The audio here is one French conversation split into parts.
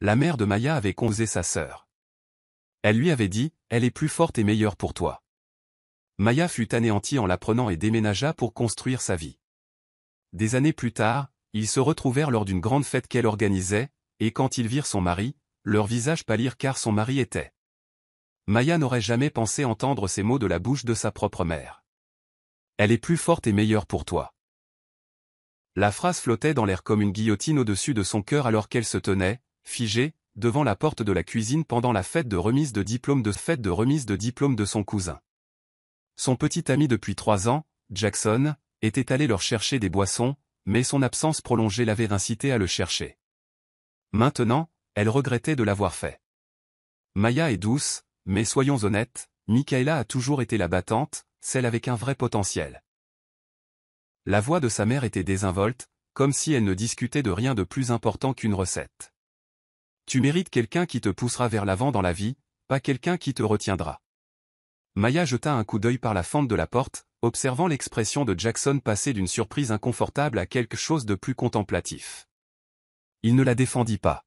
La mère de Maya avait consolé sa sœur. Elle lui avait dit, elle est plus forte et meilleure pour toi. Maya fut anéantie en l'apprenant et déménagea pour construire sa vie. Des années plus tard, ils se retrouvèrent lors d'une grande fête qu'elle organisait, et quand ils virent son mari, leurs visages pâlirent car son mari était. Maya n'aurait jamais pensé entendre ces mots de la bouche de sa propre mère. Elle est plus forte et meilleure pour toi. La phrase flottait dans l'air comme une guillotine au-dessus de son cœur alors qu'elle se tenait, figée, devant la porte de la cuisine pendant la fête de remise de diplôme de son cousin. Son petit ami depuis 3 ans, Jackson, était allé leur chercher des boissons, mais son absence prolongée l'avait incité à le chercher. Maintenant, elle regrettait de l'avoir fait. Maya est douce, mais soyons honnêtes, Michaela a toujours été la battante, celle avec un vrai potentiel. La voix de sa mère était désinvolte, comme si elle ne discutait de rien de plus important qu'une recette. Tu mérites quelqu'un qui te poussera vers l'avant dans la vie, pas quelqu'un qui te retiendra. Maya jeta un coup d'œil par la fente de la porte, observant l'expression de Jackson passer d'une surprise inconfortable à quelque chose de plus contemplatif. Il ne la défendit pas.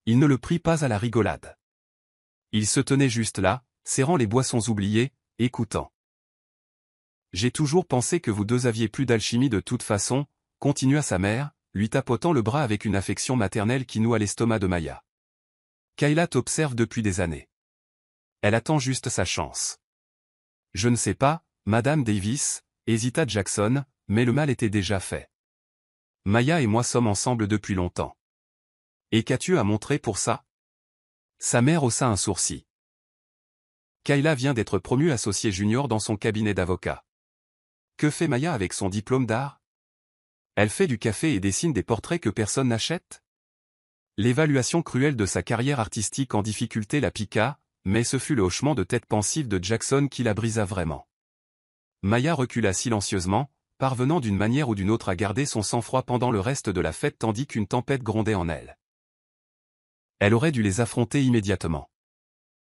Il ne le prit pas à la rigolade. Il se tenait juste là, serrant les boissons oubliées, écoutant. J'ai toujours pensé que vous deux aviez plus d'alchimie de toute façon, continua sa mère, lui tapotant le bras avec une affection maternelle qui noua l'estomac de Maya. Kayla t'observe depuis des années. Elle attend juste sa chance. Je ne sais pas, Madame Davis, hésita Jackson, mais le mal était déjà fait. Maya et moi sommes ensemble depuis longtemps. Et qu'as-tu à montrer pour ça? Sa mère haussa un sourcil. Kayla vient d'être promue associée junior dans son cabinet d'avocat. Que fait Maya avec son diplôme d'art? Elle fait du café et dessine des portraits que personne n'achète? L'évaluation cruelle de sa carrière artistique en difficulté la piqua, mais ce fut le hochement de tête pensif de Jackson qui la brisa vraiment. Maya recula silencieusement, parvenant d'une manière ou d'une autre à garder son sang-froid pendant le reste de la fête tandis qu'une tempête grondait en elle. Elle aurait dû les affronter immédiatement.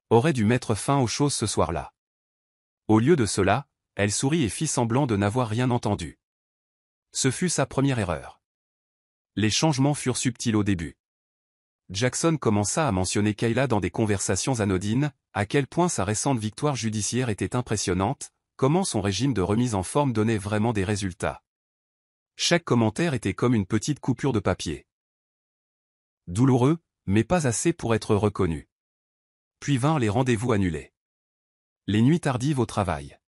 Aurait dû mettre fin aux choses ce soir-là. Au lieu de cela, elle sourit et fit semblant de n'avoir rien entendu. Ce fut sa première erreur. Les changements furent subtils au début. Jackson commença à mentionner Kayla dans des conversations anodines, à quel point sa récente victoire judiciaire était impressionnante, comment son régime de remise en forme donnait vraiment des résultats. Chaque commentaire était comme une petite coupure de papier. Douloureux, mais pas assez pour être reconnu. Puis vinrent les rendez-vous annulés. Les nuits tardives au travail.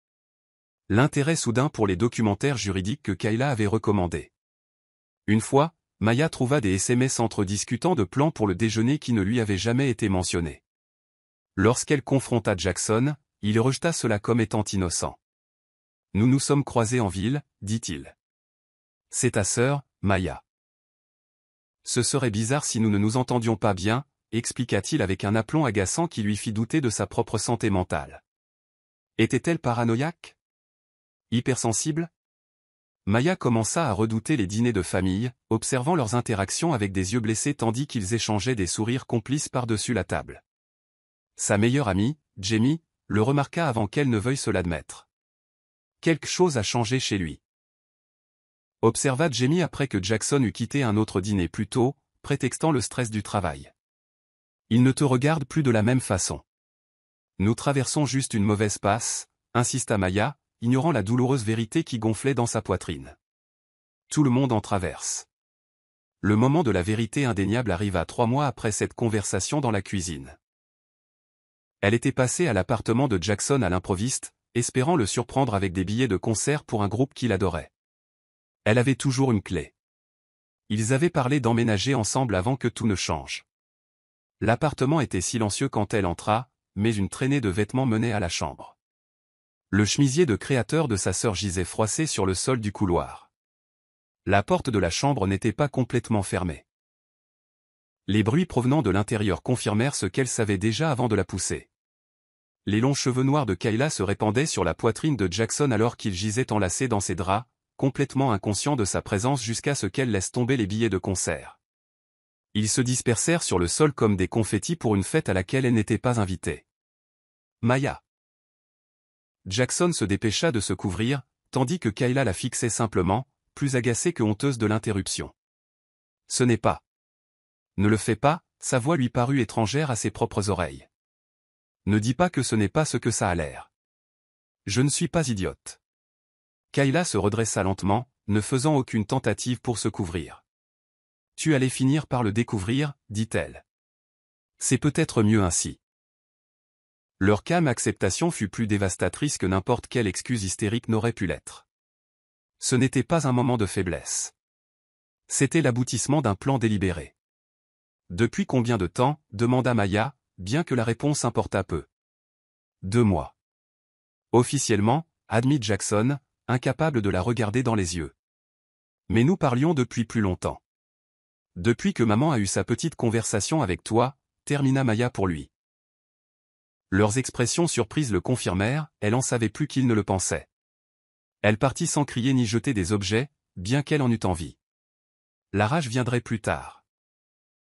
L'intérêt soudain pour les documentaires juridiques que Kayla avait recommandés. Une fois, Maya trouva des SMS entre discutant de plans pour le déjeuner qui ne lui avaient jamais été mentionnés. Lorsqu'elle confronta Jackson, il rejeta cela comme étant innocent. Nous nous sommes croisés en ville, dit-il. C'est ta sœur, Maya. Ce serait bizarre si nous ne nous entendions pas bien, expliqua-t-il avec un aplomb agaçant qui lui fit douter de sa propre santé mentale. Était-elle paranoïaque? Hypersensible? Maya commença à redouter les dîners de famille, observant leurs interactions avec des yeux blessés tandis qu'ils échangeaient des sourires complices par-dessus la table. Sa meilleure amie, Jamie, le remarqua avant qu'elle ne veuille se l'admettre. Quelque chose a changé chez lui. Observa Jamie après que Jackson eut quitté un autre dîner plus tôt, prétextant le stress du travail. Il ne te regarde plus de la même façon. Nous traversons juste une mauvaise passe, insista Maya, ignorant la douloureuse vérité qui gonflait dans sa poitrine. Tout le monde en traverse. Le moment de la vérité indéniable arriva 3 mois après cette conversation dans la cuisine. Elle était passée à l'appartement de Jackson à l'improviste, espérant le surprendre avec des billets de concert pour un groupe qu'il adorait. Elle avait toujours une clé. Ils avaient parlé d'emménager ensemble avant que tout ne change. L'appartement était silencieux quand elle entra, mais une traînée de vêtements menait à la chambre. Le chemisier de créateur de sa sœur gisait froissé sur le sol du couloir. La porte de la chambre n'était pas complètement fermée. Les bruits provenant de l'intérieur confirmèrent ce qu'elle savait déjà avant de la pousser. Les longs cheveux noirs de Kayla se répandaient sur la poitrine de Jackson alors qu'il gisait enlacé dans ses draps, complètement inconscient de sa présence jusqu'à ce qu'elle laisse tomber les billets de concert. Ils se dispersèrent sur le sol comme des confettis pour une fête à laquelle elle n'était pas invitée. Maya. Jackson se dépêcha de se couvrir, tandis que Kayla la fixait simplement, plus agacée que honteuse de l'interruption. Ce n'est pas. Ne le fais pas, sa voix lui parut étrangère à ses propres oreilles. Ne dis pas que ce n'est pas ce que ça a l'air. Je ne suis pas idiote. Kayla se redressa lentement, ne faisant aucune tentative pour se couvrir. Tu allais finir par le découvrir, dit-elle. C'est peut-être mieux ainsi. Leur calme acceptation fut plus dévastatrice que n'importe quelle excuse hystérique n'aurait pu l'être. Ce n'était pas un moment de faiblesse. C'était l'aboutissement d'un plan délibéré. Depuis combien de temps, demanda Maya, bien que la réponse importât peu. 2 mois. Officiellement, admit Jackson, incapable de la regarder dans les yeux. Mais nous parlions depuis plus longtemps. Depuis que maman a eu sa petite conversation avec toi, termina Maya pour lui. Leurs expressions surprises le confirmèrent, elle en savait plus qu'il ne le pensait. Elle partit sans crier ni jeter des objets, bien qu'elle en eût envie. La rage viendrait plus tard.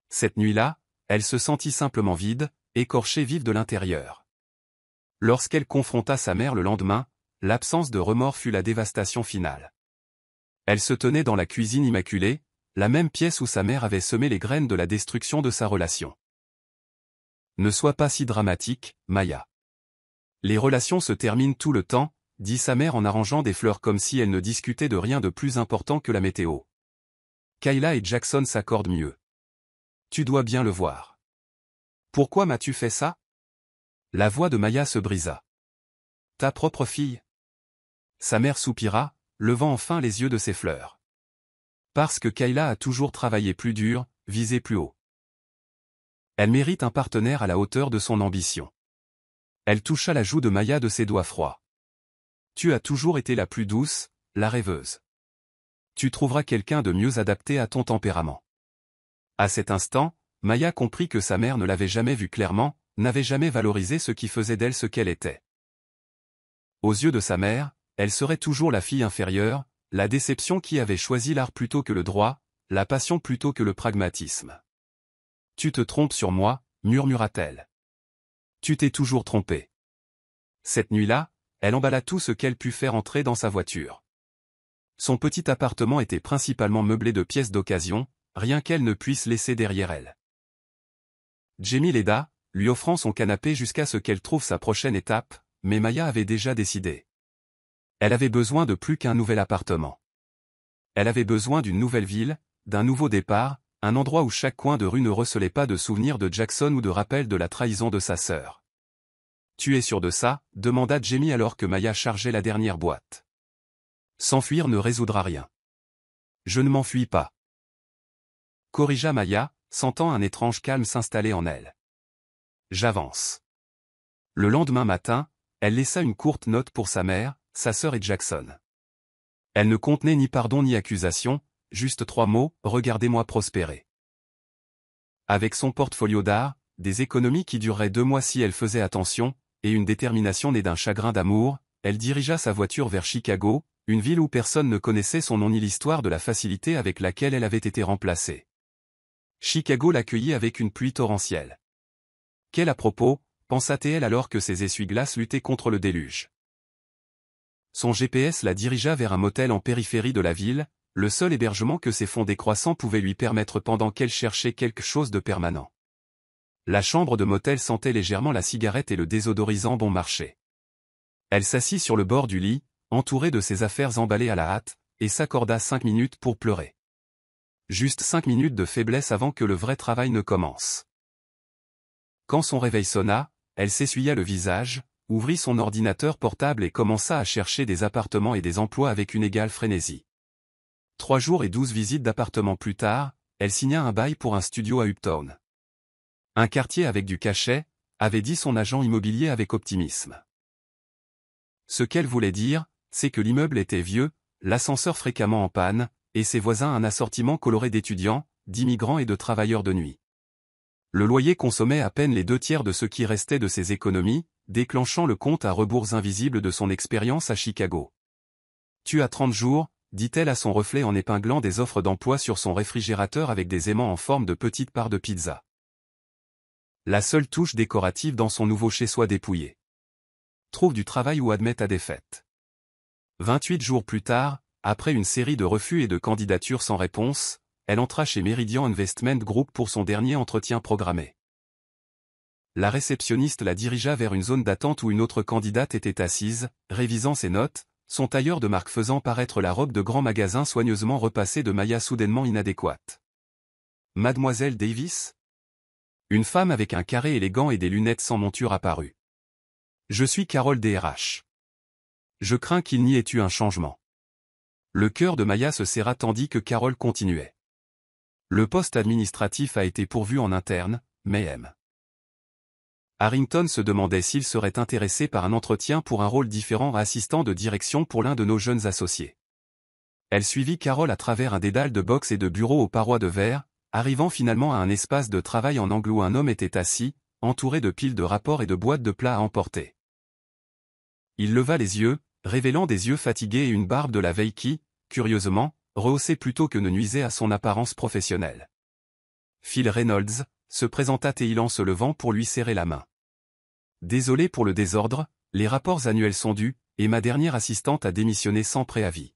Cette nuit-là, elle se sentit simplement vide, écorchée vive de l'intérieur. Lorsqu'elle confronta sa mère le lendemain, l'absence de remords fut la dévastation finale. Elle se tenait dans la cuisine immaculée, la même pièce où sa mère avait semé les graines de la destruction de sa relation. Ne sois pas si dramatique, Maya. Les relations se terminent tout le temps, dit sa mère en arrangeant des fleurs comme si elle ne discutait de rien de plus important que la météo. Kayla et Jackson s'accordent mieux. Tu dois bien le voir. Pourquoi m'as-tu fait ça? La voix de Maya se brisa. Ta propre fille? Sa mère soupira, levant enfin les yeux de ses fleurs. Parce que Kayla a toujours travaillé plus dur, visé plus haut. Elle mérite un partenaire à la hauteur de son ambition. Elle toucha la joue de Maya de ses doigts froids. Tu as toujours été la plus douce, la rêveuse. Tu trouveras quelqu'un de mieux adapté à ton tempérament. À cet instant, Maya comprit que sa mère ne l'avait jamais vue clairement, n'avait jamais valorisé ce qui faisait d'elle ce qu'elle était. Aux yeux de sa mère, elle serait toujours la fille inférieure, la déception qui avait choisi l'art plutôt que le droit, la passion plutôt que le pragmatisme. Tu te trompes sur moi, murmura-t-elle. Tu t'es toujours trompé. Cette nuit-là, elle emballa tout ce qu'elle put faire entrer dans sa voiture. Son petit appartement était principalement meublé de pièces d'occasion, rien qu'elle ne puisse laisser derrière elle. Jamie l'aida, lui offrant son canapé jusqu'à ce qu'elle trouve sa prochaine étape, mais Maya avait déjà décidé. Elle avait besoin de plus qu'un nouvel appartement. Elle avait besoin d'une nouvelle ville, d'un nouveau départ, un endroit où chaque coin de rue ne recelait pas de souvenirs de Jackson ou de rappels de la trahison de sa sœur. Tu es sûr de ça? Demanda Jamie alors que Maya chargeait la dernière boîte. S'enfuir ne résoudra rien. Je ne m'enfuis pas. Corrigea Maya, sentant un étrange calme s'installer en elle. J'avance. Le lendemain matin, elle laissa une courte note pour sa mère, sa sœur et Jackson. Elle ne contenait ni pardon ni accusation, juste 3 mots, regardez-moi prospérer. Avec son portfolio d'art, des économies qui dureraient 2 mois si elle faisait attention, et une détermination née d'un chagrin d'amour, elle dirigea sa voiture vers Chicago, une ville où personne ne connaissait son nom ni l'histoire de la facilité avec laquelle elle avait été remplacée. Chicago l'accueillit avec une pluie torrentielle. Quel à propos, pensa-t-elle alors que ses essuie-glaces luttaient contre le déluge. Son GPS la dirigea vers un motel en périphérie de la ville, le seul hébergement que ses fonds décroissants pouvaient lui permettre pendant qu'elle cherchait quelque chose de permanent. La chambre de motel sentait légèrement la cigarette et le désodorisant bon marché. Elle s'assit sur le bord du lit, entourée de ses affaires emballées à la hâte, et s'accorda 5 minutes pour pleurer. Juste 5 minutes de faiblesse avant que le vrai travail ne commence. Quand son réveil sonna, elle s'essuya le visage, ouvrit son ordinateur portable et commença à chercher des appartements et des emplois avec une égale frénésie. 3 jours et 12 visites d'appartements plus tard, elle signa un bail pour un studio à Uptown. Un quartier avec du cachet, avait dit son agent immobilier avec optimisme. Ce qu'elle voulait dire, c'est que l'immeuble était vieux, l'ascenseur fréquemment en panne, et ses voisins un assortiment coloré d'étudiants, d'immigrants et de travailleurs de nuit. Le loyer consommait à peine les 2/3 de ce qui restait de ses économies, déclenchant le compte à rebours invisible de son expérience à Chicago. Tu as 30 jours, dit-elle à son reflet en épinglant des offres d'emploi sur son réfrigérateur avec des aimants en forme de petites parts de pizza. La seule touche décorative dans son nouveau chez-soi dépouillé. Trouve du travail ou admets ta défaite. 28 jours plus tard, après une série de refus et de candidatures sans réponse, elle entra chez Meridian Investment Group pour son dernier entretien programmé. La réceptionniste la dirigea vers une zone d'attente où une autre candidate était assise, révisant ses notes, son tailleur de marque faisant paraître la robe de grand magasin soigneusement repassée de Maya soudainement inadéquate. Mademoiselle Davis? Une femme avec un carré élégant et des lunettes sans monture apparut. Je suis Carole DRH. Je crains qu'il n'y ait eu un changement. Le cœur de Maya se serra tandis que Carole continuait. Le poste administratif a été pourvu en interne, mais M. Harrington se demandait s'il serait intéressé par un entretien pour un rôle différent à assistant de direction pour l'un de nos jeunes associés. Elle suivit Carole à travers un dédale de box et de bureaux aux parois de verre, arrivant finalement à un espace de travail en angle où un homme était assis, entouré de piles de rapports et de boîtes de plats à emporter. Il leva les yeux, révélant des yeux fatigués et une barbe de la veille qui, curieusement, rehaussait plutôt que ne nuisait à son apparence professionnelle. Phil Reynolds se présenta Théilan se levant pour lui serrer la main. Désolé pour le désordre, les rapports annuels sont dus, et ma dernière assistante a démissionné sans préavis.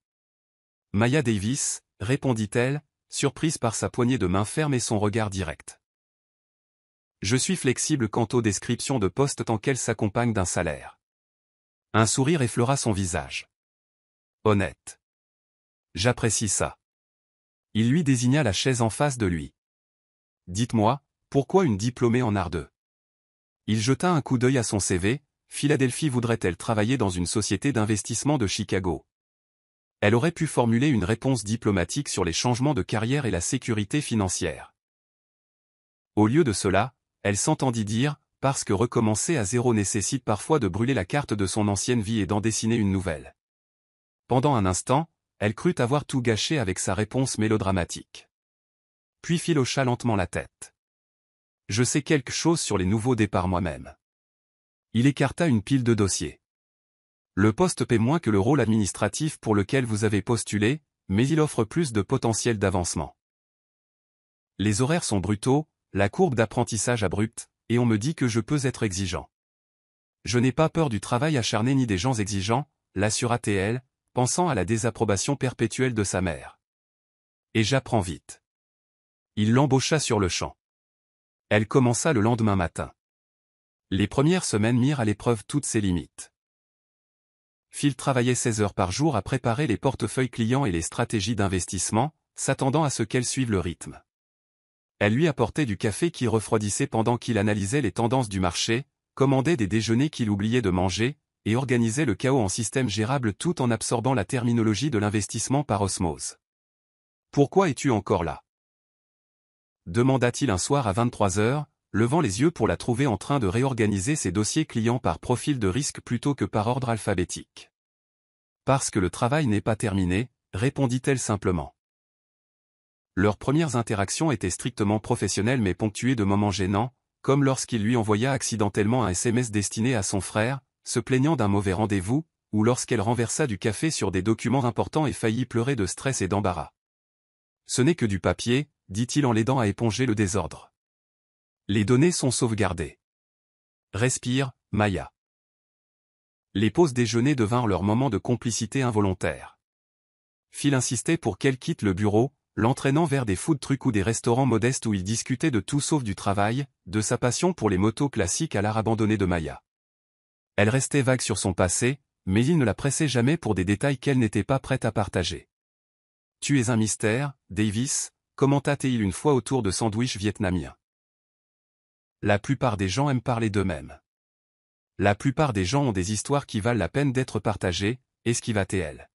Maya Davis, répondit-elle, surprise par sa poignée de main ferme et son regard direct. Je suis flexible quant aux descriptions de poste tant qu'elles s'accompagnent d'un salaire. Un sourire effleura son visage. Honnête. J'apprécie ça. Il lui désigna la chaise en face de lui. Dites-moi, pourquoi une diplômée en art 2? Il jeta un coup d'œil à son CV, Philadelphie voudrait-elle travailler dans une société d'investissement de Chicago? Elle aurait pu formuler une réponse diplomatique sur les changements de carrière et la sécurité financière. Au lieu de cela, elle s'entendit dire, parce que recommencer à zéro nécessite parfois de brûler la carte de son ancienne vie et d'en dessiner une nouvelle. Pendant un instant, elle crut avoir tout gâché avec sa réponse mélodramatique. Puis Phil hocha lentement la tête. Je sais quelque chose sur les nouveaux départs moi-même. Il écarta une pile de dossiers. Le poste paie moins que le rôle administratif pour lequel vous avez postulé, mais il offre plus de potentiel d'avancement. Les horaires sont brutaux, la courbe d'apprentissage abrupte, et on me dit que je peux être exigeant. Je n'ai pas peur du travail acharné ni des gens exigeants, l'assura-t-elle, pensant à la désapprobation perpétuelle de sa mère. Et j'apprends vite. Il l'embaucha sur le champ. Elle commença le lendemain matin. Les premières semaines mirent à l'épreuve toutes ses limites. Phil travaillait 16 heures par jour à préparer les portefeuilles clients et les stratégies d'investissement, s'attendant à ce qu'elle suive le rythme. Elle lui apportait du café qui refroidissait pendant qu'il analysait les tendances du marché, commandait des déjeuners qu'il oubliait de manger, et organisait le chaos en système gérable tout en absorbant la terminologie de l'investissement par osmose. « Pourquoi es-tu encore là ?» demanda-t-il un soir à 23 heures, levant les yeux pour la trouver en train de réorganiser ses dossiers clients par profil de risque plutôt que par ordre alphabétique. « Parce que le travail n'est pas terminé, répondit-elle simplement. Leurs premières interactions étaient strictement professionnelles mais ponctuées de moments gênants, comme lorsqu'il lui envoya accidentellement un SMS destiné à son frère, se plaignant d'un mauvais rendez-vous, ou lorsqu'elle renversa du café sur des documents importants et faillit pleurer de stress et d'embarras. « Ce n'est que du papier, dit-il en l'aidant à éponger le désordre. Les données sont sauvegardées. Respire, Maya. Les pauses déjeuner devinrent leur moment de complicité involontaire. Phil insistait pour qu'elle quitte le bureau, l'entraînant vers des food trucks ou des restaurants modestes où ils discutaient de tout sauf du travail, de sa passion pour les motos classiques à l'art abandonné de Maya. Elle restait vague sur son passé, mais il ne la pressait jamais pour des détails qu'elle n'était pas prête à partager. « Tu es un mystère, Davis », commenta-t-il une fois autour de sandwichs vietnamiens. La plupart des gens aiment parler d'eux-mêmes. La plupart des gens ont des histoires qui valent la peine d'être partagées, esquiva-t-elle.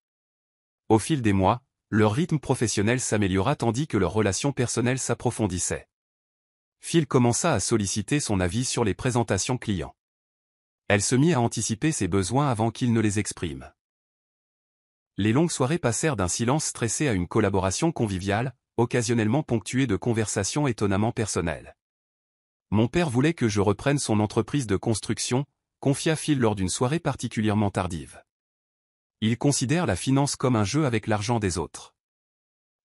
Au fil des mois, leur rythme professionnel s'améliora tandis que leur relation personnelle s'approfondissait. Phil commença à solliciter son avis sur les présentations clients. Elle se mit à anticiper ses besoins avant qu'il ne les exprime. Les longues soirées passèrent d'un silence stressé à une collaboration conviviale, occasionnellement ponctuée de conversations étonnamment personnelles. Mon père voulait que je reprenne son entreprise de construction, confia Phil lors d'une soirée particulièrement tardive. Il considère la finance comme un jeu avec l'argent des autres.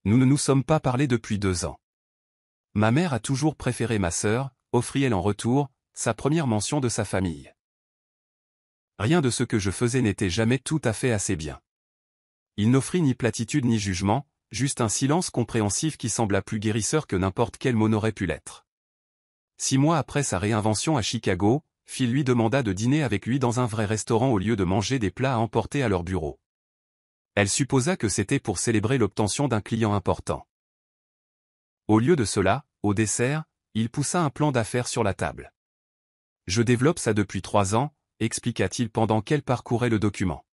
Nous ne nous sommes pas parlé depuis 2 ans. Ma mère a toujours préféré ma sœur, offrit-elle en retour, sa première mention de sa famille. Rien de ce que je faisais n'était jamais tout à fait assez bien. Il n'offrit ni platitude ni jugement, juste un silence compréhensif qui sembla plus guérisseur que n'importe quel mot n'aurait pu l'être. 6 mois après sa réinvention à Chicago, Phil lui demanda de dîner avec lui dans un vrai restaurant au lieu de manger des plats à emporter à leur bureau. Elle supposa que c'était pour célébrer l'obtention d'un client important. Au lieu de cela, au dessert, il poussa un plan d'affaires sur la table. « Je développe ça depuis 3 ans, expliqua-t-il pendant qu'elle parcourait le document.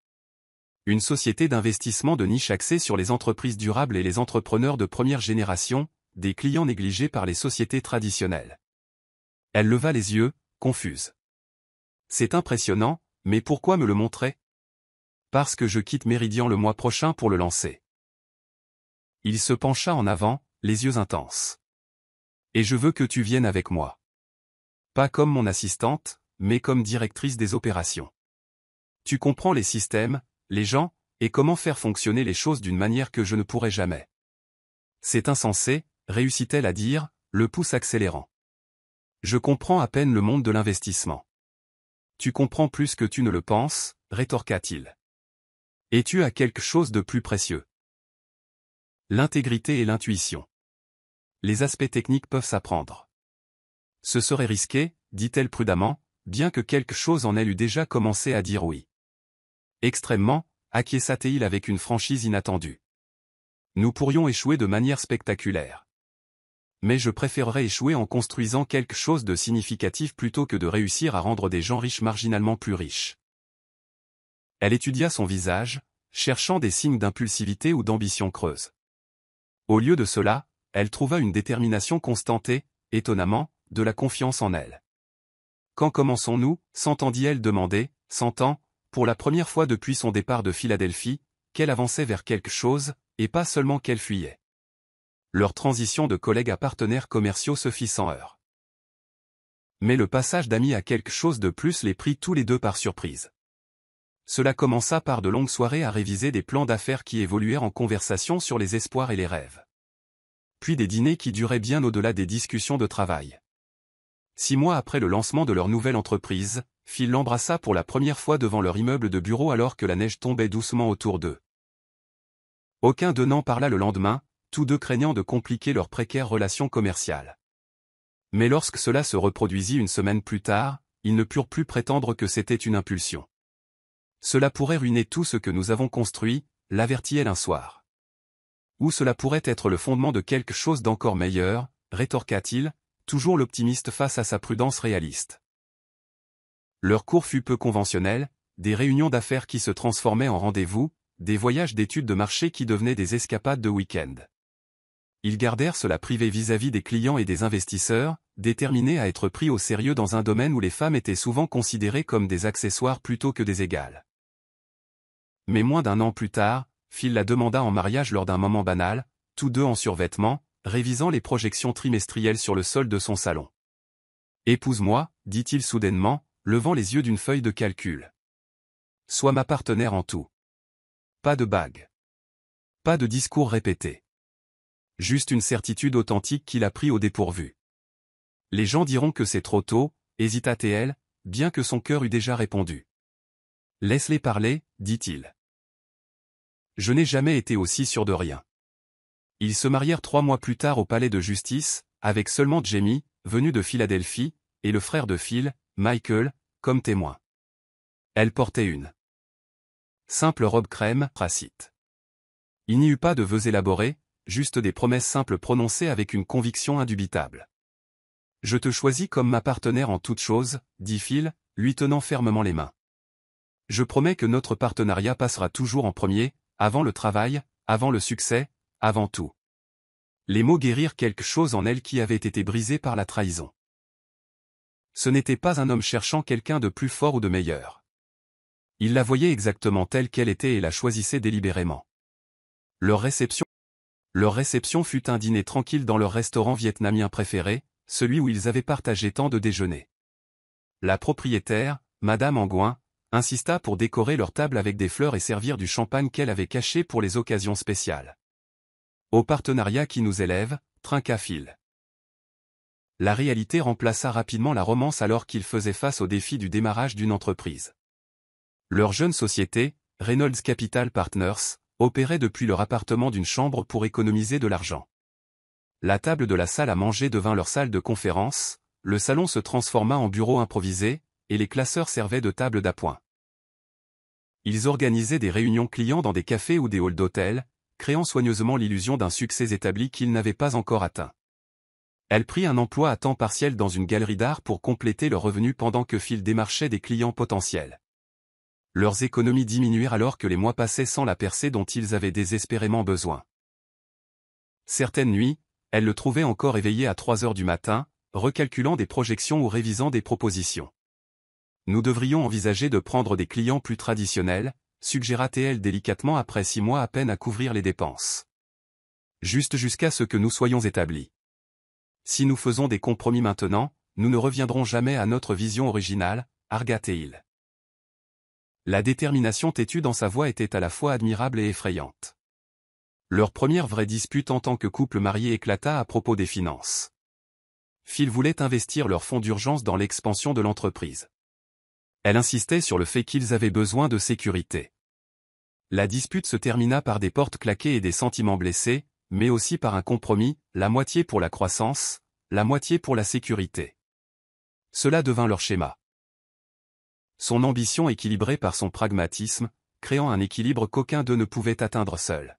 Une société d'investissement de niche axée sur les entreprises durables et les entrepreneurs de première génération, des clients négligés par les sociétés traditionnelles. » Elle leva les yeux, confuse. « C'est impressionnant, mais pourquoi me le montrer ? » « Parce que je quitte Meridian le mois prochain pour le lancer. » Il se pencha en avant, les yeux intenses. « Et je veux que tu viennes avec moi. Pas comme mon assistante, mais comme directrice des opérations. Tu comprends les systèmes, les gens, et comment faire fonctionner les choses d'une manière que je ne pourrai jamais. » C'est insensé, réussit-elle à dire, le pouce accélérant. Je comprends à peine le monde de l'investissement. Tu comprends plus que tu ne le penses, rétorqua-t-il. Et tu as quelque chose de plus précieux. L'intégrité et l'intuition. Les aspects techniques peuvent s'apprendre. Ce serait risqué, dit-elle prudemment, bien que quelque chose en elle eût déjà commencé à dire oui. Extrêmement, acquiesça-t-il avec une franchise inattendue. Nous pourrions échouer de manière spectaculaire. Mais je préférerais échouer en construisant quelque chose de significatif plutôt que de réussir à rendre des gens riches marginalement plus riches. Elle étudia son visage, cherchant des signes d'impulsivité ou d'ambition creuse. Au lieu de cela, elle trouva une détermination constante et, étonnamment, de la confiance en elle. « Quand commençons-nous » s'entendit-elle demander, sentant, pour la première fois depuis son départ de Philadelphie, qu'elle avançait vers quelque chose, et pas seulement qu'elle fuyait. Leur transition de collègue à partenaires commerciaux se fit sans heurts. Mais le passage d'amis à quelque chose de plus les prit tous les deux par surprise. Cela commença par de longues soirées à réviser des plans d'affaires qui évoluèrent en conversation sur les espoirs et les rêves. Puis des dîners qui duraient bien au-delà des discussions de travail. 6 mois après le lancement de leur nouvelle entreprise, Phil l'embrassa pour la première fois devant leur immeuble de bureau alors que la neige tombait doucement autour d'eux. Aucun d'eux n'en parla le lendemain, tous deux craignant de compliquer leur précaire relation commerciale. Mais lorsque cela se reproduisit une semaine plus tard, ils ne purent plus prétendre que c'était une impulsion. Cela pourrait ruiner tout ce que nous avons construit, l'avertit-elle un soir. Ou cela pourrait être le fondement de quelque chose d'encore meilleur, rétorqua-t-il, toujours l'optimiste face à sa prudence réaliste. Leur cours fut peu conventionnel, des réunions d'affaires qui se transformaient en rendez-vous, des voyages d'études de marché qui devenaient des escapades de week-end. Ils gardèrent cela privé vis-à-vis des clients et des investisseurs, déterminés à être pris au sérieux dans un domaine où les femmes étaient souvent considérées comme des accessoires plutôt que des égales. Mais moins d'1 an plus tard, Phil la demanda en mariage lors d'un moment banal, tous deux en survêtement, révisant les projections trimestrielles sur le sol de son salon. « Épouse-moi » dit-il soudainement, levant les yeux d'une feuille de calcul. « Sois ma partenaire en tout. Pas de bague. Pas de discours répétés. Juste une certitude authentique qui l'a pris au dépourvu. Les gens diront que c'est trop tôt, hésita-t-elle, bien que son cœur eût déjà répondu. Laisse-les parler, dit-il. Je n'ai jamais été aussi sûr de rien. Ils se marièrent 3 mois plus tard au palais de justice, avec seulement Jamie, venu de Philadelphie, et le frère de Phil, Michael, comme témoin. Elle portait une simple robe crème, tracite. Il n'y eut pas de vœux élaborés, juste des promesses simples prononcées avec une conviction indubitable. Je te choisis comme ma partenaire en toutes choses, dit Phil, lui tenant fermement les mains. Je promets que notre partenariat passera toujours en premier, avant le travail, avant le succès, avant tout. Les mots guérirent quelque chose en elle qui avait été brisé par la trahison. Ce n'était pas un homme cherchant quelqu'un de plus fort ou de meilleur. Il la voyait exactement telle qu'elle était et la choisissait délibérément. Leur réception fut un dîner tranquille dans leur restaurant vietnamien préféré, celui où ils avaient partagé tant de déjeuners. La propriétaire, Madame Angouin, insista pour décorer leur table avec des fleurs et servir du champagne qu'elle avait caché pour les occasions spéciales. Au partenariat qui nous élève, trinqua Phil. La réalité remplaça rapidement la romance alors qu'ils faisaient face au défi du démarrage d'une entreprise. Leur jeune société, Reynolds Capital Partners, opéraient depuis leur appartement d'une chambre pour économiser de l'argent. La table de la salle à manger devint leur salle de conférence, le salon se transforma en bureau improvisé, et les classeurs servaient de table d'appoint. Ils organisaient des réunions clients dans des cafés ou des halls d'hôtel, créant soigneusement l'illusion d'un succès établi qu'ils n'avaient pas encore atteint. Elle prit un emploi à temps partiel dans une galerie d'art pour compléter leurs revenus pendant que Phil démarchait des clients potentiels. Leurs économies diminuèrent alors que les mois passaient sans la percée dont ils avaient désespérément besoin. Certaines nuits, elle le trouvait encore éveillé à 3 heures du matin, recalculant des projections ou révisant des propositions. Nous devrions envisager de prendre des clients plus traditionnels, suggéra-t-elle délicatement après 6 mois à peine à couvrir les dépenses. Juste jusqu'à ce que nous soyons établis. Si nous faisons des compromis maintenant, nous ne reviendrons jamais à notre vision originale, argua-t-il. La détermination têtue dans sa voix était à la fois admirable et effrayante. Leur première vraie dispute en tant que couple marié éclata à propos des finances. Phil voulait investir leurs fonds d'urgence dans l'expansion de l'entreprise. Elle insistait sur le fait qu'ils avaient besoin de sécurité. La dispute se termina par des portes claquées et des sentiments blessés, mais aussi par un compromis, la moitié pour la croissance, la moitié pour la sécurité. Cela devint leur schéma. Son ambition équilibrée par son pragmatisme, créant un équilibre qu'aucun d'eux ne pouvait atteindre seul.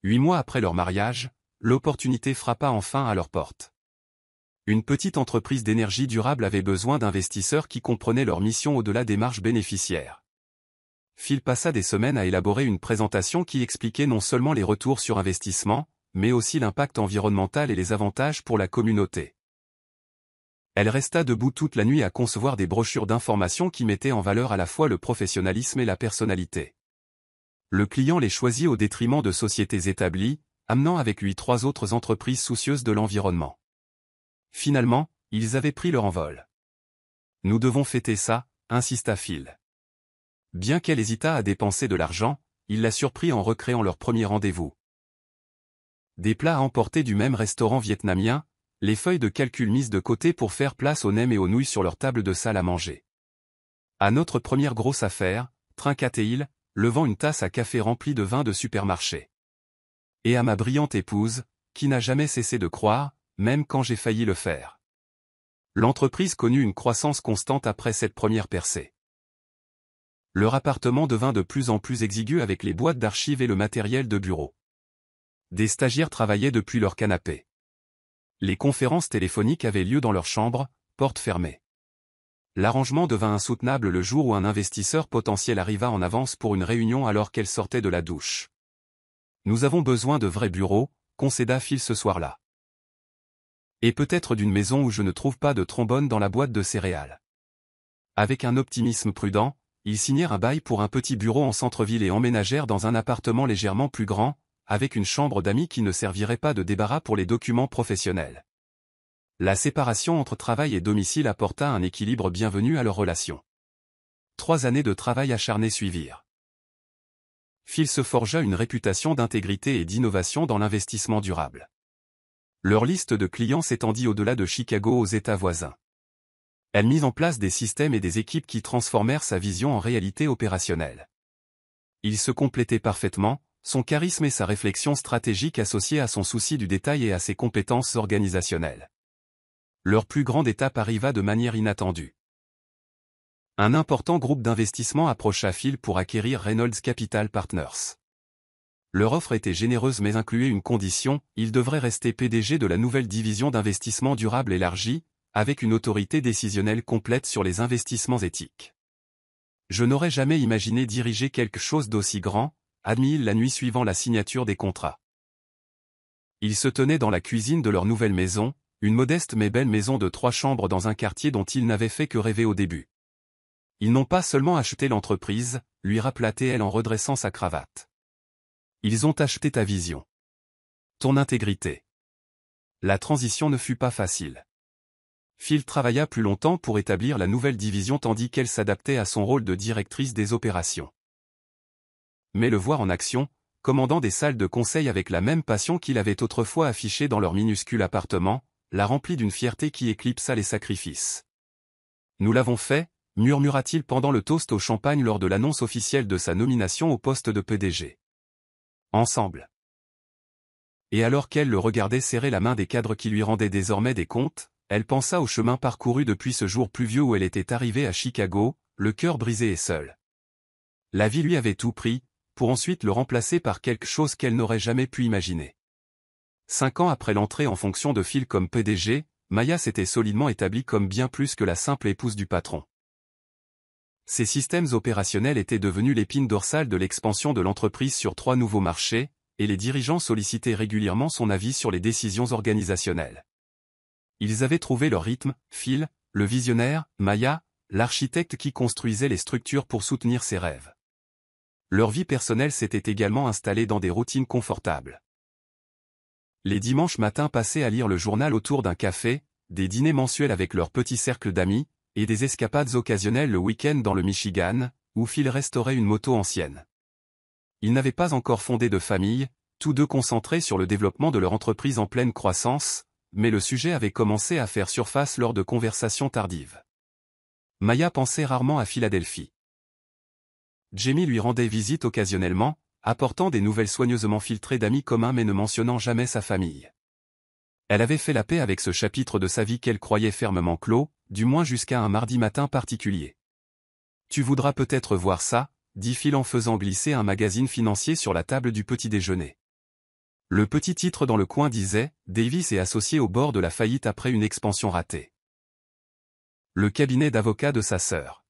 8 mois après leur mariage, l'opportunité frappa enfin à leur porte. Une petite entreprise d'énergie durable avait besoin d'investisseurs qui comprenaient leur mission au-delà des marges bénéficiaires. Phil passa des semaines à élaborer une présentation qui expliquait non seulement les retours sur investissement, mais aussi l'impact environnemental et les avantages pour la communauté. Elle resta debout toute la nuit à concevoir des brochures d'information qui mettaient en valeur à la fois le professionnalisme et la personnalité. Le client les choisit au détriment de sociétés établies, amenant avec lui 3 autres entreprises soucieuses de l'environnement. Finalement, ils avaient pris leur envol. Nous devons fêter ça, insista Phil. Bien qu'elle hésitât à dépenser de l'argent, il la surprit en recréant leur premier rendez-vous. Des plats à emporter du même restaurant vietnamien, les feuilles de calcul mises de côté pour faire place aux nems et aux nouilles sur leur table de salle à manger. À notre première grosse affaire, trinqua-t-il, levant une tasse à café remplie de vin de supermarché. Et à ma brillante épouse, qui n'a jamais cessé de croire, même quand j'ai failli le faire. L'entreprise connut une croissance constante après cette première percée. Leur appartement devint de plus en plus exigu avec les boîtes d'archives et le matériel de bureau. Des stagiaires travaillaient depuis leur canapé. Les conférences téléphoniques avaient lieu dans leur chambre, portes fermées. L'arrangement devint insoutenable le jour où un investisseur potentiel arriva en avance pour une réunion alors qu'elle sortait de la douche. Nous avons besoin de vrais bureaux, concéda Phil ce soir-là. Et peut-être d'une maison où je ne trouve pas de trombone dans la boîte de céréales. Avec un optimisme prudent, ils signèrent un bail pour un petit bureau en centre-ville et emménagèrent dans un appartement légèrement plus grand, avec une chambre d'amis qui ne servirait pas de débarras pour les documents professionnels. La séparation entre travail et domicile apporta un équilibre bienvenu à leur relation. 3 années de travail acharné suivirent. Phil se forgea une réputation d'intégrité et d'innovation dans l'investissement durable. Leur liste de clients s'étendit au-delà de Chicago aux États voisins. Elle mit en place des systèmes et des équipes qui transformèrent sa vision en réalité opérationnelle. Ils se complétaient parfaitement, son charisme et sa réflexion stratégique associés à son souci du détail et à ses compétences organisationnelles. Leur plus grande étape arriva de manière inattendue. Un important groupe d'investissement approcha Phil pour acquérir Reynolds Capital Partners. Leur offre était généreuse mais incluait une condition, il devrait rester PDG de la nouvelle division d'investissement durable élargie, avec une autorité décisionnelle complète sur les investissements éthiques. Je n'aurais jamais imaginé diriger quelque chose d'aussi grand, admit-il la nuit suivant la signature des contrats. Ils se tenaient dans la cuisine de leur nouvelle maison, une modeste mais belle maison de 3 chambres dans un quartier dont ils n'avaient fait que rêver au début. Ils n'ont pas seulement acheté l'entreprise, lui rappela-t-elle en redressant sa cravate. Ils ont acheté ta vision. Ton intégrité. La transition ne fut pas facile. Phil travailla plus longtemps pour établir la nouvelle division tandis qu'elle s'adaptait à son rôle de directrice des opérations. Mais le voir en action, commandant des salles de conseil avec la même passion qu'il avait autrefois affichée dans leur minuscule appartement, la remplit d'une fierté qui éclipsa les sacrifices. Nous l'avons fait, murmura-t-il pendant le toast au champagne lors de l'annonce officielle de sa nomination au poste de PDG. ensemble. Et alors qu'elle le regardait serrer la main des cadres qui lui rendaient désormais des comptes, elle pensa au chemin parcouru depuis ce jour pluvieux où elle était arrivée à Chicago, le cœur brisé et seul. La vie lui avait tout pris, pour ensuite le remplacer par quelque chose qu'elle n'aurait jamais pu imaginer. 5 ans après l'entrée en fonction de Phil comme PDG, Maya s'était solidement établie comme bien plus que la simple épouse du patron. Ses systèmes opérationnels étaient devenus l'épine dorsale de l'expansion de l'entreprise sur 3 nouveaux marchés, et les dirigeants sollicitaient régulièrement son avis sur les décisions organisationnelles. Ils avaient trouvé leur rythme, Phil, le visionnaire, Maya, l'architecte qui construisait les structures pour soutenir ses rêves. Leur vie personnelle s'était également installée dans des routines confortables. Les dimanches matins passés à lire le journal autour d'un café, des dîners mensuels avec leur petit cercle d'amis, et des escapades occasionnelles le week-end dans le Michigan, où Phil restaurait une moto ancienne. Ils n'avaient pas encore fondé de famille, tous deux concentrés sur le développement de leur entreprise en pleine croissance, mais le sujet avait commencé à faire surface lors de conversations tardives. Maya pensait rarement à Philadelphie. Jamie lui rendait visite occasionnellement, apportant des nouvelles soigneusement filtrées d'amis communs mais ne mentionnant jamais sa famille. Elle avait fait la paix avec ce chapitre de sa vie qu'elle croyait fermement clos, du moins jusqu'à un mardi matin particulier. « Tu voudras peut-être voir ça », dit Phil en faisant glisser un magazine financier sur la table du petit déjeuner. Le petit titre dans le coin disait « Davis est associé au bord de la faillite après une expansion ratée ». Le cabinet d'avocat de sa sœur.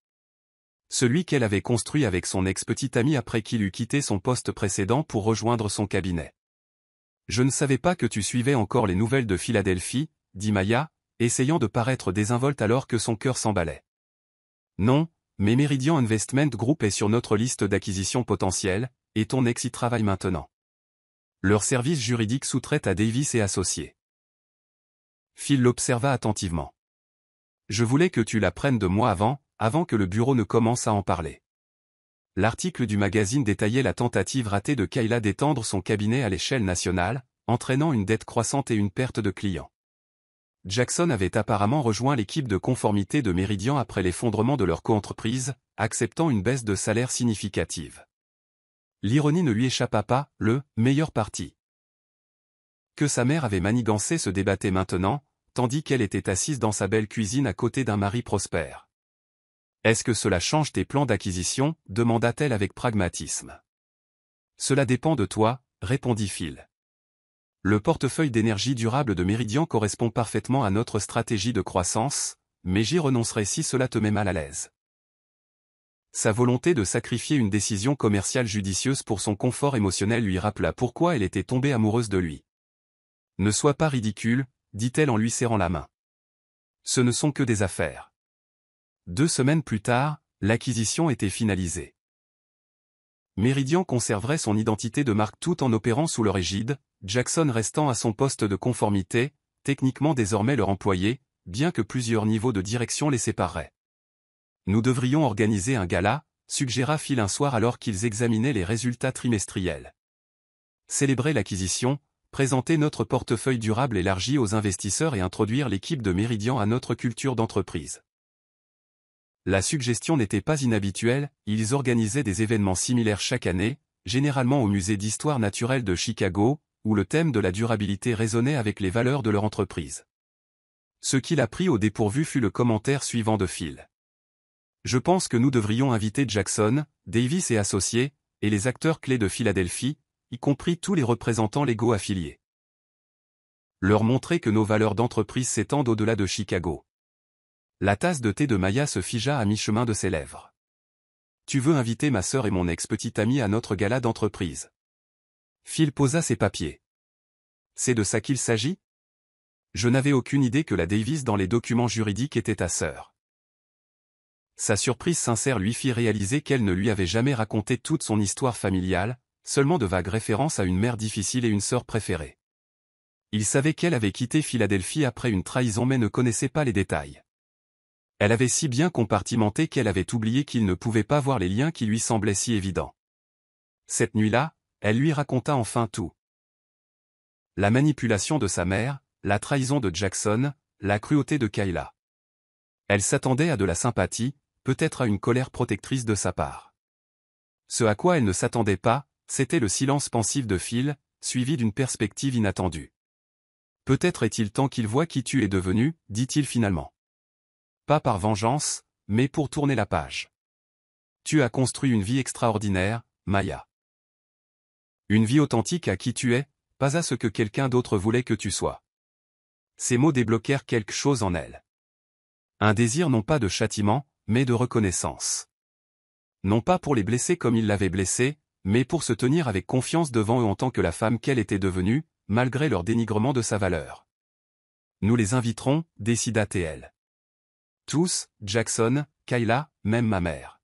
Celui qu'elle avait construit avec son ex-petit ami après qu'il eut quitté son poste précédent pour rejoindre son cabinet. « Je ne savais pas que tu suivais encore les nouvelles de Philadelphie, » dit Maya, essayant de paraître désinvolte alors que son cœur s'emballait. « Non, mais Meridian Investment Group est sur notre liste d'acquisitions potentielles, et ton ex y travaille maintenant. Leur service juridique sous-traite à Davis et Associés. » Phil l'observa attentivement. « Je voulais que tu l'apprennes de moi avant que le bureau ne commence à en parler. » L'article du magazine détaillait la tentative ratée de Kayla d'étendre son cabinet à l'échelle nationale, entraînant une dette croissante et une perte de clients. Jackson avait apparemment rejoint l'équipe de conformité de Meridian après l'effondrement de leur coentreprise, acceptant une baisse de salaire significative. L'ironie ne lui échappa pas, le « meilleur parti » que sa mère avait manigancé se débattait maintenant, tandis qu'elle était assise dans sa belle cuisine à côté d'un mari prospère. « Est-ce que cela change tes plans d'acquisition » demanda-t-elle avec pragmatisme. « Cela dépend de toi » répondit Phil. Le portefeuille d'énergie durable de Meridian correspond parfaitement à notre stratégie de croissance, mais j'y renoncerai si cela te met mal à l'aise. Sa volonté de sacrifier une décision commerciale judicieuse pour son confort émotionnel lui rappela pourquoi elle était tombée amoureuse de lui. « Ne sois pas ridicule » dit-elle en lui serrant la main. « Ce ne sont que des affaires. » 2 semaines plus tard, l'acquisition était finalisée. Meridian conserverait son identité de marque tout en opérant sous leur égide, Jackson restant à son poste de conformité, techniquement désormais leur employé, bien que plusieurs niveaux de direction les sépareraient. « Nous devrions organiser un gala », suggéra Phil un soir alors qu'ils examinaient les résultats trimestriels. Célébrer l'acquisition, présenter notre portefeuille durable élargi aux investisseurs et introduire l'équipe de Meridian à notre culture d'entreprise. La suggestion n'était pas inhabituelle, ils organisaient des événements similaires chaque année, généralement au musée d'histoire naturelle de Chicago, où le thème de la durabilité résonnait avec les valeurs de leur entreprise. Ce qui l'a pris au dépourvu fut le commentaire suivant de Phil. « Je pense que nous devrions inviter Jackson, Davis et Associés, et les acteurs clés de Philadelphie, y compris tous les représentants légaux affiliés. Leur montrer que nos valeurs d'entreprise s'étendent au-delà de Chicago. » La tasse de thé de Maya se figea à mi-chemin de ses lèvres. « Tu veux inviter ma sœur et mon ex-petit ami à notre gala d'entreprise ?» Phil posa ses papiers. « C'est de ça qu'il s'agit ? Je n'avais aucune idée que la Davis dans les documents juridiques était ta sœur. » Sa surprise sincère lui fit réaliser qu'elle ne lui avait jamais raconté toute son histoire familiale, seulement de vagues références à une mère difficile et une sœur préférée. Il savait qu'elle avait quitté Philadelphie après une trahison mais ne connaissait pas les détails. Elle avait si bien compartimenté qu'elle avait oublié qu'il ne pouvait pas voir les liens qui lui semblaient si évidents. Cette nuit-là, elle lui raconta enfin tout. La manipulation de sa mère, la trahison de Jackson, la cruauté de Kayla. Elle s'attendait à de la sympathie, peut-être à une colère protectrice de sa part. Ce à quoi elle ne s'attendait pas, C'était le silence pensif de Phil, suivi d'une perspective inattendue. Peut-être est-il temps qu'il voie qui tu es devenu, dit-il finalement. Pas par vengeance, mais pour tourner la page. Tu as construit une vie extraordinaire, Maya. Une vie authentique à qui tu es, pas à ce que quelqu'un d'autre voulait que tu sois. Ces mots débloquèrent quelque chose en elle. Un désir non pas de châtiment, mais de reconnaissance. Non pas pour les blesser comme il l'avait blessé, mais pour se tenir avec confiance devant eux en tant que la femme qu'elle était devenue, malgré leur dénigrement de sa valeur. Nous les inviterons, décida TL. Tous, Jackson, Kayla, même ma mère.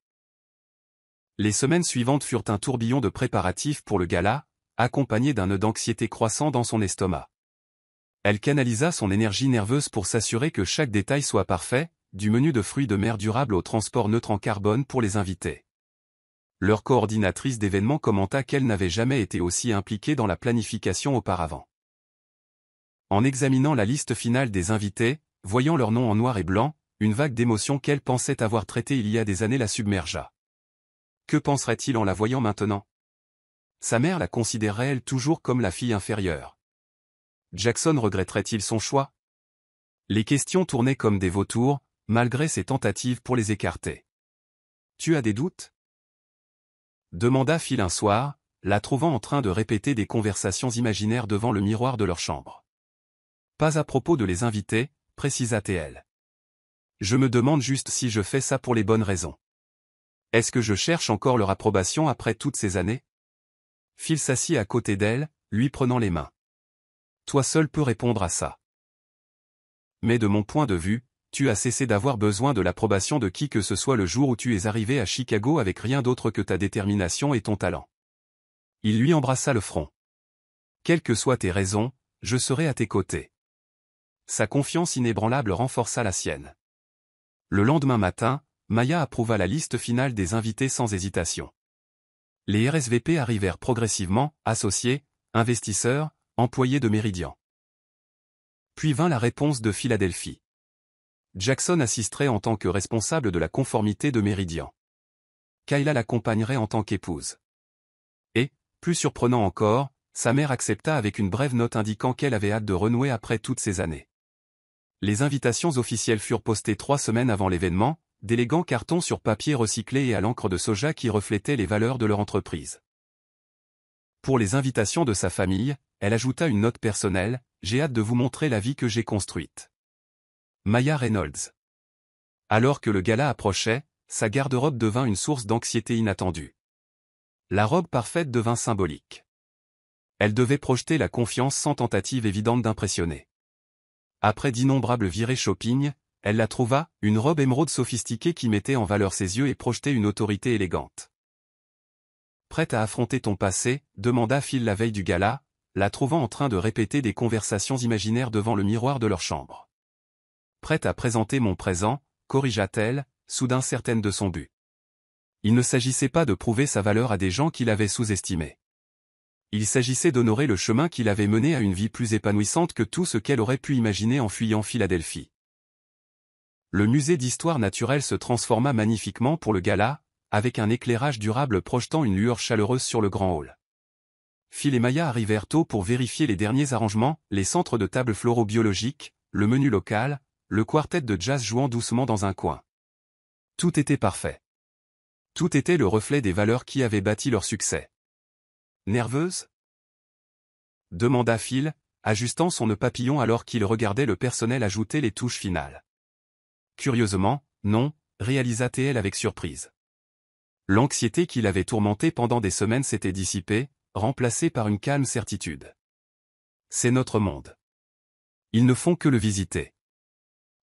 Les semaines suivantes furent un tourbillon de préparatifs pour le gala, accompagné d'un nœud d'anxiété croissant dans son estomac. Elle canalisa son énergie nerveuse pour s'assurer que chaque détail soit parfait, du menu de fruits de mer durable au transport neutre en carbone pour les invités. Leur coordinatrice d'événements commenta qu'elle n'avait jamais été aussi impliquée dans la planification auparavant. En examinant la liste finale des invités, voyant leur nom en noir et blanc, une vague d'émotion qu'elle pensait avoir traitée il y a des années la submergea. Que penserait-il en la voyant maintenant? Sa mère la considérerait-elle toujours comme la fille inférieure? Jackson regretterait-il son choix? Les questions tournaient comme des vautours, malgré ses tentatives pour les écarter. Tu as des doutes? Demanda Phil un soir, la trouvant en train de répéter des conversations imaginaires devant le miroir de leur chambre. Pas à propos de les invités, précisa-t-elle. Je me demande juste si je fais ça pour les bonnes raisons. Est-ce que je cherche encore leur approbation après toutes ces années? Phil s'assit à côté d'elle, lui prenant les mains. Toi seul peux répondre à ça. Mais de mon point de vue, tu as cessé d'avoir besoin de l'approbation de qui que ce soit le jour où tu es arrivé à Chicago avec rien d'autre que ta détermination et ton talent. Il lui embrassa le front. Quelles que soient tes raisons, je serai à tes côtés. Sa confiance inébranlable renforça la sienne. Le lendemain matin, Maya approuva la liste finale des invités sans hésitation. Les RSVP arrivèrent progressivement, associés, investisseurs, employés de Meridian. Puis vint la réponse de Philadelphie. Jackson assisterait en tant que responsable de la conformité de Meridian. Kayla l'accompagnerait en tant qu'épouse. Et, plus surprenant encore, sa mère accepta avec une brève note indiquant qu'elle avait hâte de renouer après toutes ces années. Les invitations officielles furent postées 3 semaines avant l'événement, d'élégants cartons sur papier recyclé et à l'encre de soja qui reflétaient les valeurs de leur entreprise. Pour les invitations de sa famille, elle ajouta une note personnelle, « J'ai hâte de vous montrer la vie que j'ai construite. Maya Reynolds. » Alors que le gala approchait, sa garde-robe devint une source d'anxiété inattendue. La robe parfaite devint symbolique. Elle devait projeter la confiance sans tentative évidente d'impressionner. Après d'innombrables virées shopping, elle la trouva, une robe émeraude sophistiquée qui mettait en valeur ses yeux et projetait une autorité élégante. Prête à affronter ton passé, demanda Phil la veille du gala, la trouvant en train de répéter des conversations imaginaires devant le miroir de leur chambre. Prête à présenter mon présent, corrigea-t-elle, soudain certaine de son but. Il ne s'agissait pas de prouver sa valeur à des gens qui l'avaient sous-estimée. Il s'agissait d'honorer le chemin qui l'avait mené à une vie plus épanouissante que tout ce qu'elle aurait pu imaginer en fuyant Philadelphie. Le musée d'histoire naturelle se transforma magnifiquement pour le gala, avec un éclairage durable projetant une lueur chaleureuse sur le grand hall. Phil et Maya arrivèrent tôt pour vérifier les derniers arrangements, les centres de table floraux biologiques, le menu local, le quartet de jazz jouant doucement dans un coin. Tout était parfait. Tout était le reflet des valeurs qui avaient bâti leur succès. Nerveuse? Demanda Phil, ajustant son nœud papillon alors qu'il regardait le personnel ajouter les touches finales. Curieusement, non, réalisa TL avec surprise. L'anxiété qui l'avait tourmenté pendant des semaines s'était dissipée, remplacée par une calme certitude. C'est notre monde. Ils ne font que le visiter.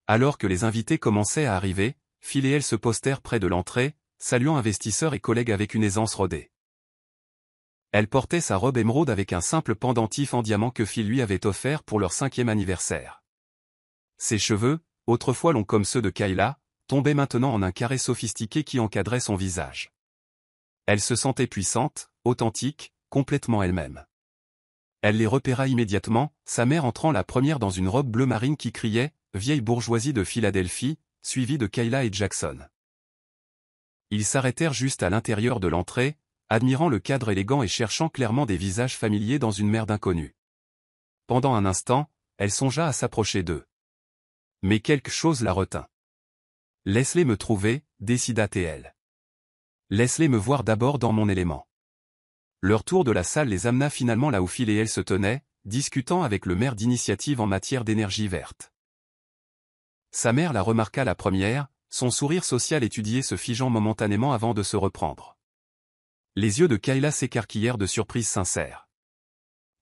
Alors que les invités commençaient à arriver, Phil et elle se postèrent près de l'entrée, saluant investisseurs et collègues avec une aisance rodée. Elle portait sa robe émeraude avec un simple pendentif en diamant que Phil lui avait offert pour leur 5e anniversaire. Ses cheveux, autrefois longs comme ceux de Kayla, tombaient maintenant en un carré sophistiqué qui encadrait son visage. Elle se sentait puissante, authentique, complètement elle-même. Elle les repéra immédiatement, sa mère entrant la première dans une robe bleu marine qui criait « Vieille bourgeoisie de Philadelphie », suivie de Kayla et Jackson. Ils s'arrêtèrent juste à l'intérieur de l'entrée, admirant le cadre élégant et cherchant clairement des visages familiers dans une mer d'inconnus. Pendant un instant, elle songea à s'approcher d'eux. Mais quelque chose la retint. « Laisse-les me trouver », décida-t-elle. « Laisse-les me voir d'abord dans mon élément. » Leur tour de la salle les amena finalement là où Phil et elle se tenaient, discutant avec le maire d'initiative en matière d'énergie verte. Sa mère la remarqua la première, son sourire social étudié se figeant momentanément avant de se reprendre. Les yeux de Kayla s'écarquillèrent de surprise sincère.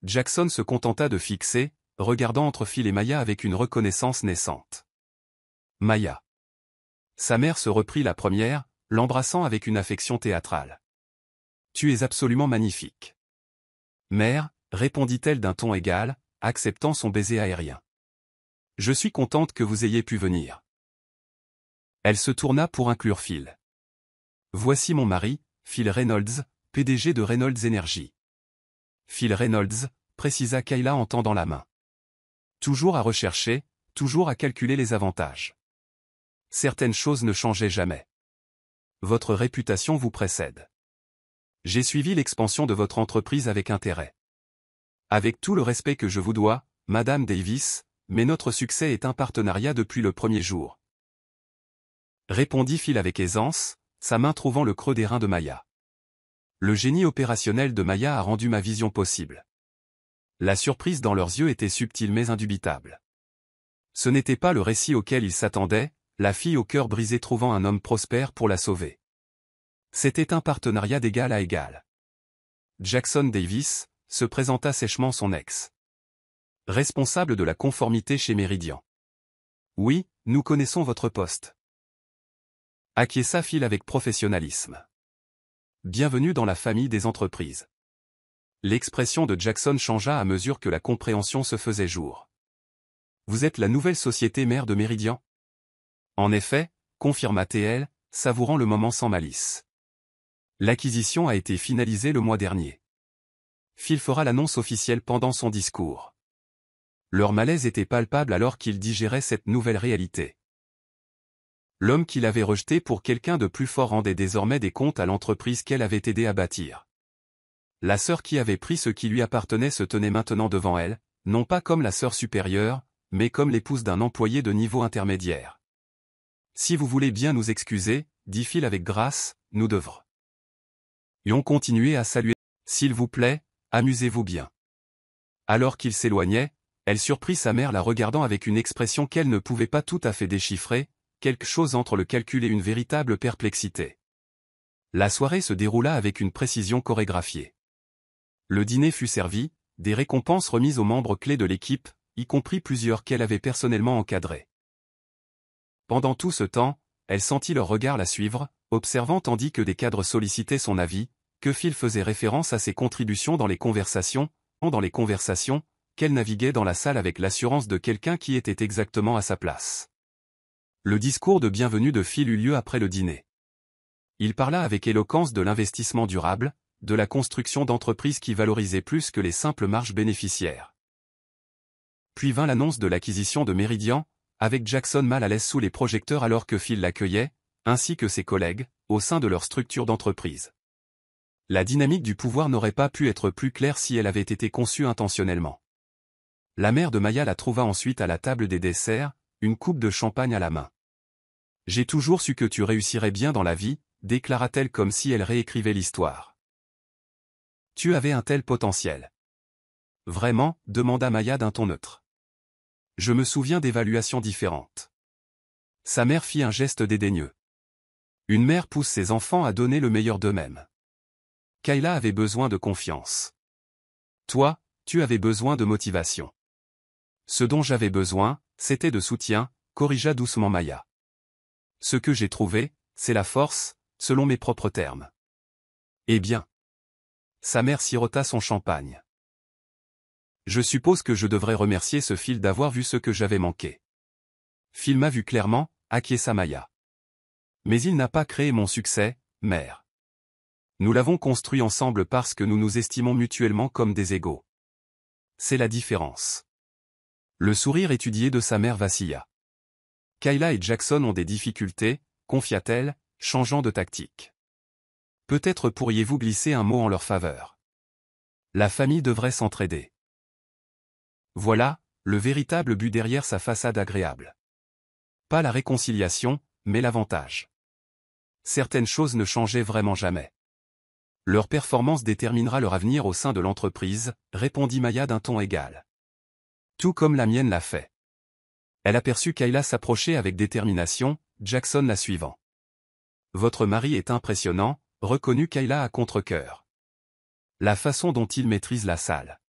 Jackson se contenta de fixer, regardant entre Phil et Maya avec une reconnaissance naissante. Maya. Sa mère se reprit la première, l'embrassant avec une affection théâtrale. Tu es absolument magnifique. Mère, répondit-elle d'un ton égal, acceptant son baiser aérien. Je suis contente que vous ayez pu venir. Elle se tourna pour inclure Phil. Voici mon mari, Phil Reynolds, PDG de Reynolds Energy. Phil Reynolds, précisa Kayla en tendant la main. Toujours à rechercher, toujours à calculer les avantages. Certaines choses ne changeaient jamais. Votre réputation vous précède. J'ai suivi l'expansion de votre entreprise avec intérêt. Avec tout le respect que je vous dois, Madame Davis, mais notre succès est un partenariat depuis le premier jour. Répondit Phil avec aisance, sa main trouvant le creux des reins de Maya. Le génie opérationnel de Maya a rendu ma vision possible. La surprise dans leurs yeux était subtile mais indubitable. Ce n'était pas le récit auquel ils s'attendaient, la fille au cœur brisé trouvant un homme prospère pour la sauver. C'était un partenariat d'égal à égal. Jackson Davis, se présenta sèchement son ex. Responsable de la conformité chez Meridian. Oui, nous connaissons votre poste. Acquiesça Phil avec professionnalisme. Bienvenue dans la famille des entreprises. L'expression de Jackson changea à mesure que la compréhension se faisait jour. Vous êtes la nouvelle société mère de Meridian? En effet, confirma-t-elle, savourant le moment sans malice. L'acquisition a été finalisée le mois dernier. Phil fera l'annonce officielle pendant son discours. Leur malaise était palpable alors qu'ils digéraient cette nouvelle réalité. L'homme qu'il avait rejeté pour quelqu'un de plus fort rendait désormais des comptes à l'entreprise qu'elle avait aidé à bâtir. La sœur qui avait pris ce qui lui appartenait se tenait maintenant devant elle, non pas comme la sœur supérieure, mais comme l'épouse d'un employé de niveau intermédiaire. Si vous voulez bien nous excuser, dit Phil avec grâce, nous devrons. Et on continuait à saluer. S'il vous plaît, amusez-vous bien. Alors qu'il s'éloignait, elle surprit sa mère la regardant avec une expression qu'elle ne pouvait pas tout à fait déchiffrer, quelque chose entre le calcul et une véritable perplexité. La soirée se déroula avec une précision chorégraphiée. Le dîner fut servi, des récompenses remises aux membres clés de l'équipe, y compris plusieurs qu'elle avait personnellement encadrés. Pendant tout ce temps, elle sentit leur regard la suivre, observant tandis que des cadres sollicitaient son avis, que Phil faisait référence à ses contributions dans les conversations, qu'elle naviguait dans la salle avec l'assurance de quelqu'un qui était exactement à sa place. Le discours de bienvenue de Phil eut lieu après le dîner. Il parla avec éloquence de l'investissement durable, de la construction d'entreprises qui valorisaient plus que les simples marges bénéficiaires. Puis vint l'annonce de l'acquisition de Meridian, avec Jackson mal à l'aise sous les projecteurs alors que Phil l'accueillait, ainsi que ses collègues, au sein de leur structure d'entreprise. La dynamique du pouvoir n'aurait pas pu être plus claire si elle avait été conçue intentionnellement. La mère de Maya la trouva ensuite à la table des desserts, une coupe de champagne à la main. « J'ai toujours su que tu réussirais bien dans la vie », déclara-t-elle comme si elle réécrivait l'histoire. « Tu avais un tel potentiel. » « Vraiment » demanda Maya d'un ton neutre. « Je me souviens d'évaluations différentes. » Sa mère fit un geste dédaigneux. Une mère pousse ses enfants à donner le meilleur d'eux-mêmes. Kayla avait besoin de confiance. Toi, tu avais besoin de motivation. Ce dont j'avais besoin, c'était de soutien, corrigea doucement Maya. Ce que j'ai trouvé, c'est la force, selon mes propres termes. Eh bien. Sa mère sirota son champagne. Je suppose que je devrais remercier ce Phil d'avoir vu ce que j'avais manqué. Phil m'a vu clairement, acquiesça Maya. Mais il n'a pas créé mon succès, mère. Nous l'avons construit ensemble parce que nous nous estimons mutuellement comme des égaux. C'est la différence. Le sourire étudié de sa mère vacilla. Kayla et Jackson ont des difficultés, confia-t-elle, changeant de tactique. Peut-être pourriez-vous glisser un mot en leur faveur. La famille devrait s'entraider. Voilà, le véritable but derrière sa façade agréable. Pas la réconciliation, mais l'avantage. Certaines choses ne changeaient vraiment jamais. Leur performance déterminera leur avenir au sein de l'entreprise, répondit Maya d'un ton égal. Tout comme la mienne l'a fait. Elle aperçut Kayla s'approcher avec détermination, Jackson la suivant. Votre mari est impressionnant, reconnut Kayla à contre-cœur. La façon dont il maîtrise la salle.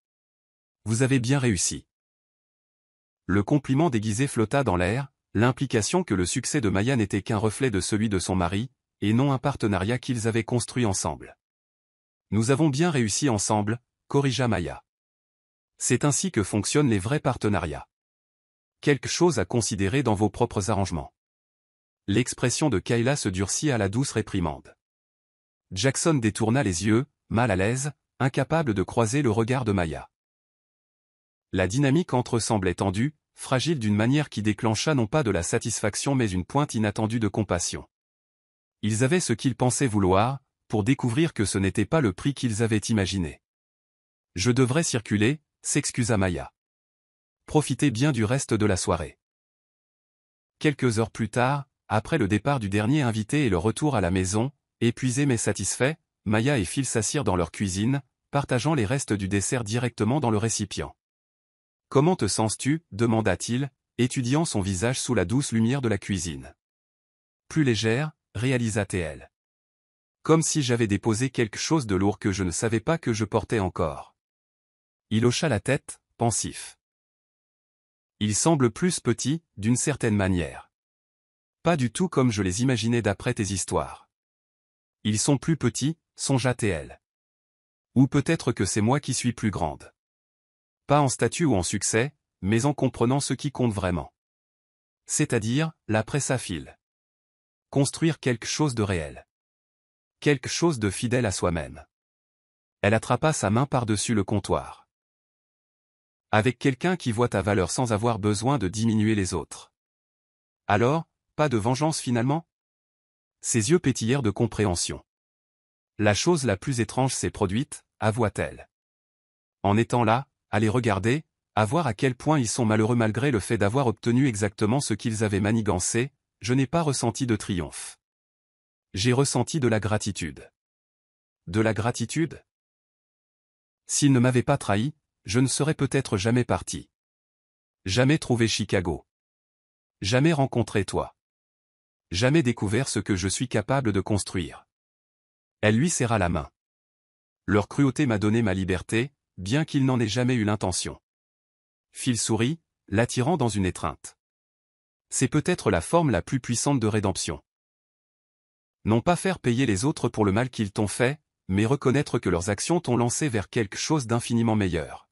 Vous avez bien réussi. Le compliment déguisé flotta dans l'air, l'implication que le succès de Maya n'était qu'un reflet de celui de son mari, et non un partenariat qu'ils avaient construit ensemble. Nous avons bien réussi ensemble, corrigea Maya. C'est ainsi que fonctionnent les vrais partenariats. Quelque chose à considérer dans vos propres arrangements. L'expression de Kayla se durcit à la douce réprimande. Jackson détourna les yeux, mal à l'aise, incapable de croiser le regard de Maya. La dynamique entre eux semblait tendue, fragile d'une manière qui déclencha non pas de la satisfaction mais une pointe inattendue de compassion. Ils avaient ce qu'ils pensaient vouloir, pour découvrir que ce n'était pas le prix qu'ils avaient imaginé. Je devrais circuler, s'excusa Maya. Profitez bien du reste de la soirée. Quelques heures plus tard, après le départ du dernier invité et le retour à la maison, épuisés mais satisfaits, Maya et Phil s'assirent dans leur cuisine, partageant les restes du dessert directement dans le récipient. « Comment te sens-tu » demanda-t-il, étudiant son visage sous la douce lumière de la cuisine. « Plus légère » réalisa-t-elle. Comme si j'avais déposé quelque chose de lourd que je ne savais pas que je portais encore. Il hocha la tête, pensif. Ils semblent plus petits, d'une certaine manière. Pas du tout comme je les imaginais d'après tes histoires. Ils sont plus petits, songea-t-elle. Ou peut-être que c'est moi qui suis plus grande. Pas en statut ou en succès, mais en comprenant ce qui compte vraiment. C'est-à-dire, la presse à fil. Construire quelque chose de réel. Quelque chose de fidèle à soi-même. Elle attrapa sa main par-dessus le comptoir. Avec quelqu'un qui voit ta valeur sans avoir besoin de diminuer les autres. Alors, pas de vengeance finalement ? Ses yeux pétillèrent de compréhension. La chose la plus étrange s'est produite, avoua-t-elle. En étant là, à les regarder, à voir à quel point ils sont malheureux malgré le fait d'avoir obtenu exactement ce qu'ils avaient manigancé, je n'ai pas ressenti de triomphe. J'ai ressenti de la gratitude. De la gratitude ? S'ils ne m'avaient pas trahi, je ne serais peut-être jamais parti. Jamais trouvé Chicago. Jamais rencontré toi. Jamais découvert ce que je suis capable de construire. Elle lui serra la main. Leur cruauté m'a donné ma liberté, bien qu'il n'en ait jamais eu l'intention. Phil sourit, l'attirant dans une étreinte. C'est peut-être la forme la plus puissante de rédemption. Non pas faire payer les autres pour le mal qu'ils t'ont fait, mais reconnaître que leurs actions t'ont lancé vers quelque chose d'infiniment meilleur.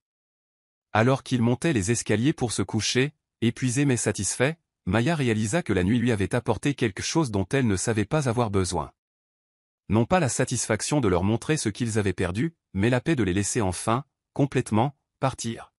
Alors qu'il montait les escaliers pour se coucher, épuisé mais satisfait, Maya réalisa que la nuit lui avait apporté quelque chose dont elle ne savait pas avoir besoin. Non pas la satisfaction de leur montrer ce qu'ils avaient perdu, mais la paix de les laisser enfin, complètement, partir.